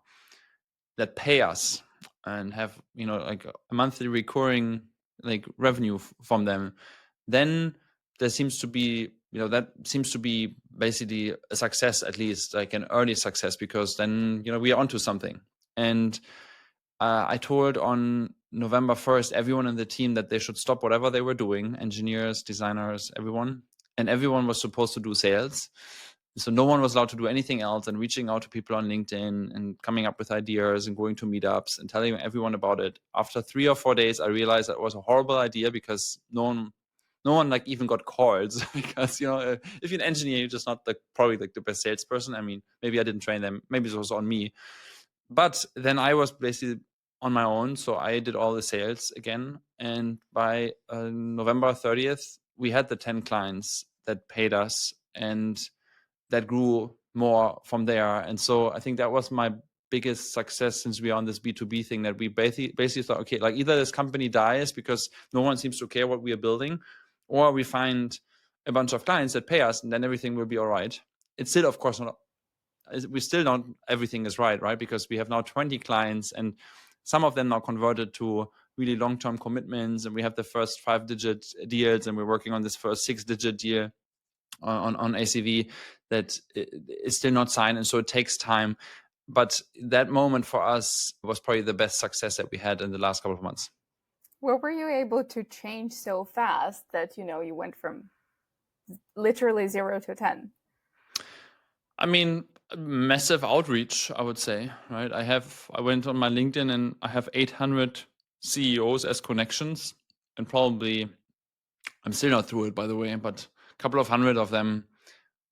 that pay us and have like a monthly recurring like revenue from them, then there seems to be that seems to be basically a success, at least like an early success, because then we are onto something. And I told on November 1st everyone in the team that they should stop whatever they were doing, engineers, designers, everyone, and everyone was supposed to do sales. So no one was allowed to do anything else than reaching out to people on LinkedIn and coming up with ideas and going to meetups and telling everyone about it. After 3 or 4 days, I realized that was a horrible idea, because no one like even got calls because if you're an engineer, you're just not probably like the best salesperson. I mean, maybe I didn't train them, maybe it was on me. But then I was basically on my own, so I did all the sales again. And by November 30th, we had the 10 clients that paid us, and that grew more from there. And so I think that was my biggest success since we are on this B2B thing, that we basically thought, okay, like either this company dies because no one seems to care what we are building, or we find a bunch of clients that pay us, and then everything will be all right. It's still, of course, not, we still don't, everything is right? Because we have now 20 clients, and some of them now converted to really long-term commitments, and we have the first 5-digit deals, and we're working on this first 6-digit deal on ACV that is still not signed, and so it takes time. But that moment for us was probably the best success that we had in the last couple of months. Where were you able to change so fast that you went from literally 0 to 10? I mean, massive outreach, I would say, right? I went on my LinkedIn and I have 800 CEOs as connections, and probably, I'm still not through it, by the way, but a couple of hundred of them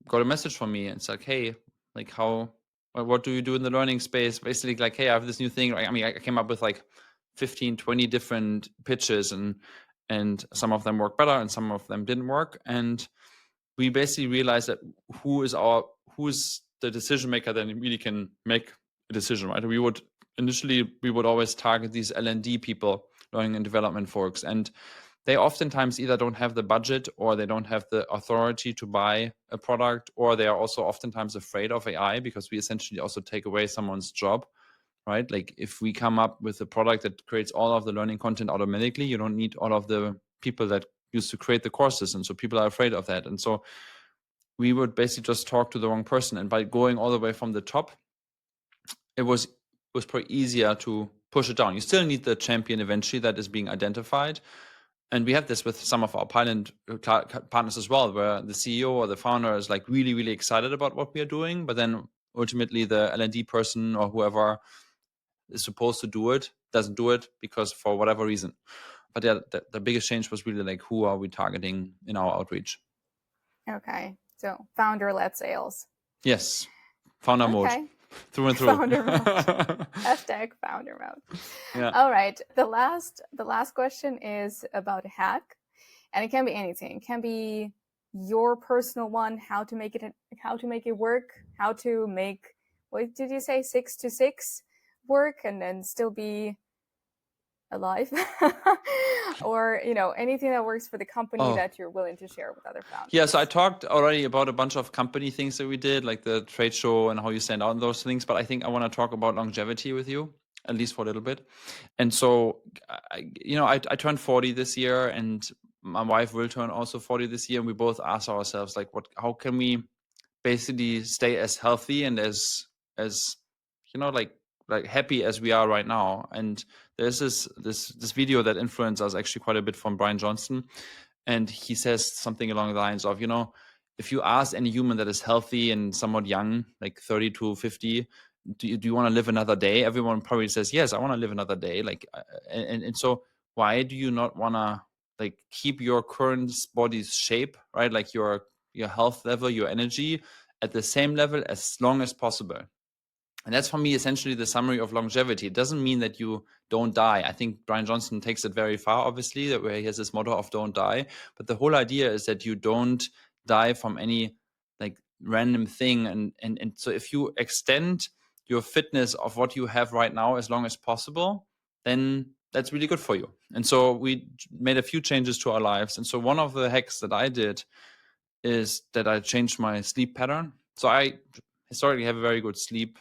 got a message from me and it's like, hey, like what do you do in the learning space? Basically like, hey, I have this new thing. I mean, I came up with like 15, 20 different pitches, and some of them worked better and some of them didn't work. And we basically realized that who is the decision maker that really can make a decision, right? We would always target these L&D people, learning and development folks, and they oftentimes either don't have the budget, or they don't have the authority to buy a product, or they are also oftentimes afraid of AI, because we essentially also take away someone's job, right? Like if we come up with a product that creates all of the learning content automatically, you don't need all of the people that used to create the courses. And so people are afraid of that. And so we would basically just talk to the wrong person. And by going all the way from the top, it was was probably easier to push it down. You still need the champion eventually that is being identified. And we have this with some of our pilot partners as well, where the CEO or the founder is like really, really excited about what we are doing. But then ultimately the L&D person or whoever is supposed to do it doesn't do it because for whatever reason. But yeah, the biggest change was really like, who are we targeting in our outreach? Okay. So founder-led sales. Yes. Founder mode. Okay. Through and through. Founder mode. Hashtag founder mode. Yeah. All right. The last question is about a hack. And it can be anything. It can be your personal one, how to make it work, how to make, what did you say, 6 to 6 work and then still be alive or anything that works for the company that you're willing to share with other founders. Yeah, so I talked already about a bunch of company things that we did, like the trade show and how you send out those things, but I think I want to talk about longevity with you, at least for a little bit. And so I turned 40 this year, and my wife will turn also 40 this year, and we both ask ourselves, like, how can we basically stay as healthy and as like happy as we are right now? And there's this video that influenced us actually quite a bit from Brian Johnson, and he says something along the lines of, if you ask any human that is healthy and somewhat young, like 30 to 50, do you want to live another day? Everyone probably says, yes, I want to live another day. Like, and so why do you not want to like keep your current body's shape, right? Like your health level, your energy at the same level as long as possible. And that's for me essentially the summary of longevity. It doesn't mean that you don't die. I think Brian Johnson takes it very far, obviously, that where he has this motto of don't die. But the whole idea is that you don't die from any like random thing. And so if you extend your fitness of what you have right now as long as possible, then that's really good for you. And so we made a few changes to our lives. And so one of the hacks that I did is that I changed my sleep pattern. So I historically have a very good sleep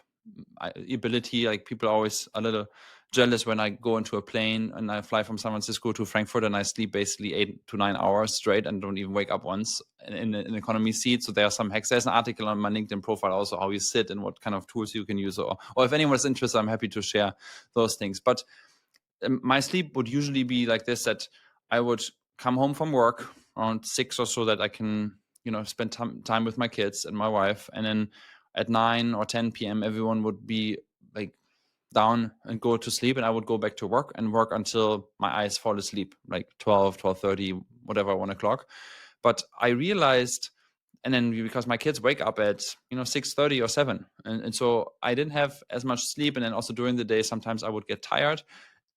ability. Like people are always a little jealous when I go into a plane and I fly from San Francisco to Frankfurt and I sleep basically 8 to 9 hours straight and don't even wake up once in an economy seat. So there are some hacks. There's an article on my LinkedIn profile also how you sit and what kind of tools you can use, or if anyone's interested, I'm happy to share those things. But my sleep would usually be like this, that I would come home from work around 6 or so that I can spend time with my kids and my wife, and then at 9 or 10 p.m. everyone would be like down and go to sleep, and I would go back to work and work until my eyes fall asleep, like 12:30, whatever, 1 o'clock. But I realized, and then because my kids wake up at 6:30 or 7, and so I didn't have as much sleep, and then also during the day sometimes I would get tired.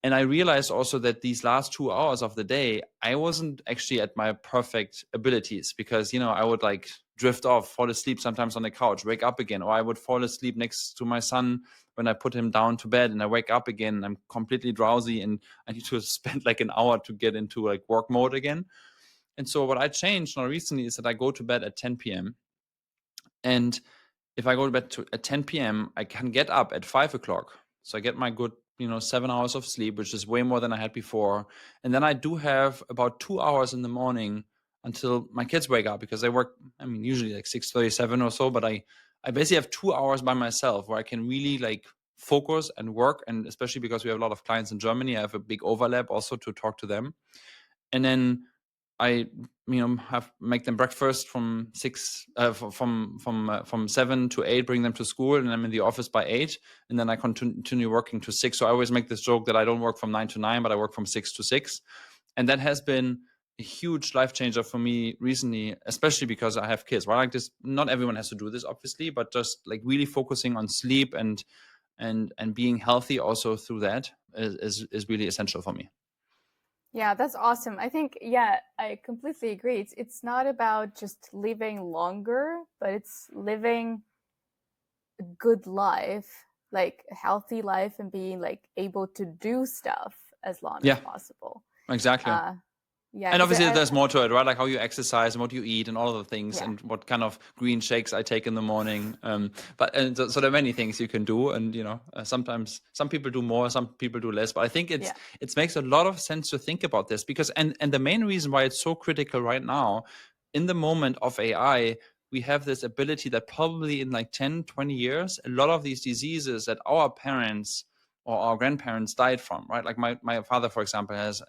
And I realized also that these last 2 hours of the day, I wasn't actually at my perfect abilities, because, I would like drift off, fall asleep sometimes on the couch, wake up again, or I would fall asleep next to my son when I put him down to bed, and I wake up again and I'm completely drowsy and I need to spend like an hour to get into like work mode again. And so what I changed now recently is that I go to bed at 10 p.m. And if I go to bed at 10 p.m., I can get up at 5 o'clock. So I get my good 7 hours of sleep, which is way more than I had before. And then I do have about 2 hours in the morning until my kids wake up, because they work, usually like 6:37 or so, but I basically have 2 hours by myself where I can really like focus and work. And especially because we have a lot of clients in Germany, I have a big overlap also to talk to them. And then I make them breakfast from 7 to 8, bring them to school, and I'm in the office by 8, and then I continue working to 6. So I always make this joke that I don't work from 9 to 9, but I work from 6 to 6. And that has been a huge life changer for me recently, especially because I have kids. Well, like this, not everyone has to do this, obviously, but just like really focusing on sleep and being healthy also through that is really essential for me. Yeah, that's awesome. I think, I completely agree. It's not about just living longer, but it's living a good life, like a healthy life, and being like able to do stuff as long as possible. Exactly. And obviously there's more to it, right? Like how you exercise and what you eat and all of the things, and what kind of green shakes I take in the morning. So there are many things you can do, and sometimes some people do more, some people do less. But I think it makes a lot of sense to think about this, because and the main reason why it's so critical right now, in the moment of AI, we have this ability that probably in like 10, 20 years, a lot of these diseases that our parents or our grandparents died from, right? Like my father, for example, has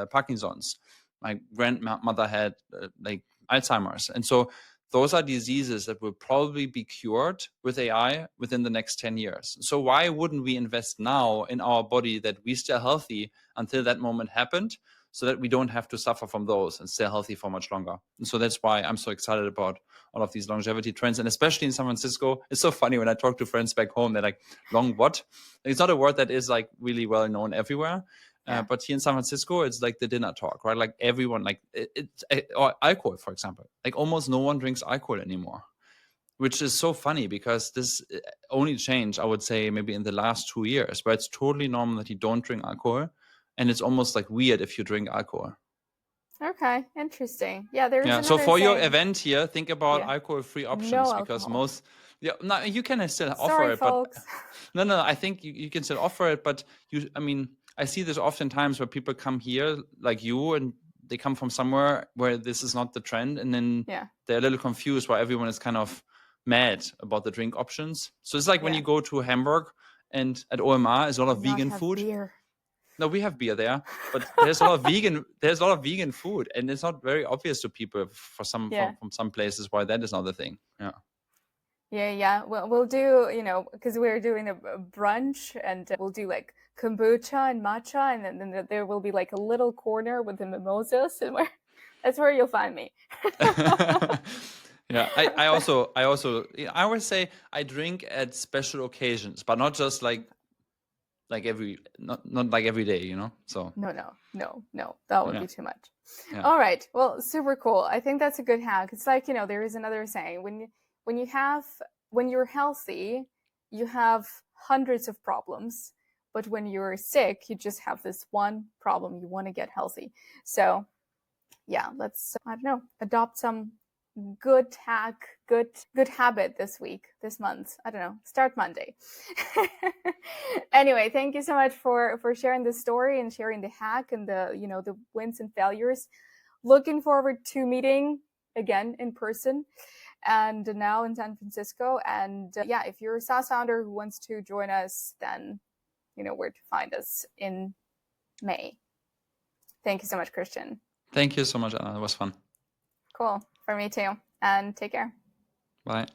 Parkinson's. My grandmother had like Alzheimer's. And so those are diseases that will probably be cured with AI within the next 10 years. So why wouldn't we invest now in our body that we stay healthy until that moment happened, so that we don't have to suffer from those and stay healthy for much longer? And so that's why I'm so excited about all of these longevity trends. And especially in San Francisco, it's so funny when I talk to friends back home, they're like, long what? It's not a word that is like really well known everywhere. But here in San Francisco, it's like the dinner talk, right? Like everyone, like or alcohol, for example, like almost no one drinks alcohol anymore, which is so funny because this only changed, I would say, maybe in the last 2 years, where it's totally normal that you don't drink alcohol. And it's almost like weird if you drink alcohol. Okay, interesting. Yeah, there is another So for your saying. event here, think about alcohol-free options, No because alcohol. no, you can still offer Sorry, it, folks. but no, I think you can still offer it, but I mean, I see this oftentimes where people come here like you, and they come from somewhere where this is not the trend, and then they're a little confused why everyone is kind of mad about the drink options. So it's like when you go to Hamburg and at OMR, there's a lot of vegan food. Beer. No, we have beer there, but there's a lot of vegan. There's a lot of vegan food, and it's not very obvious to people from some places why that is not the thing. Yeah. Well, we'll do, because we're doing a brunch, and we'll do like kombucha and matcha, and then there will be like a little corner with the mimosas, and that's where you'll find me. Yeah, I always say I drink at special occasions, but not just like not like every day, so no, that would be too much. All right, well, super cool. I think that's a good hack. It's like, there is another saying, when you're healthy, you have hundreds of problems, but when you're sick, you just have this one problem. You want to get healthy. So yeah, let's, I don't know, adopt some good hack, good habit this month. I don't know, start Monday. Anyway, thank you so much for sharing the story and sharing the hack and the wins and failures. Looking forward to meeting again in person, and now in San Francisco. And if you're a SaaS founder who wants to join us, then you know where to find us in May. Thank you so much, Christian. Thank you so much, Anna. It was fun. Cool. For me too. And take care. Bye.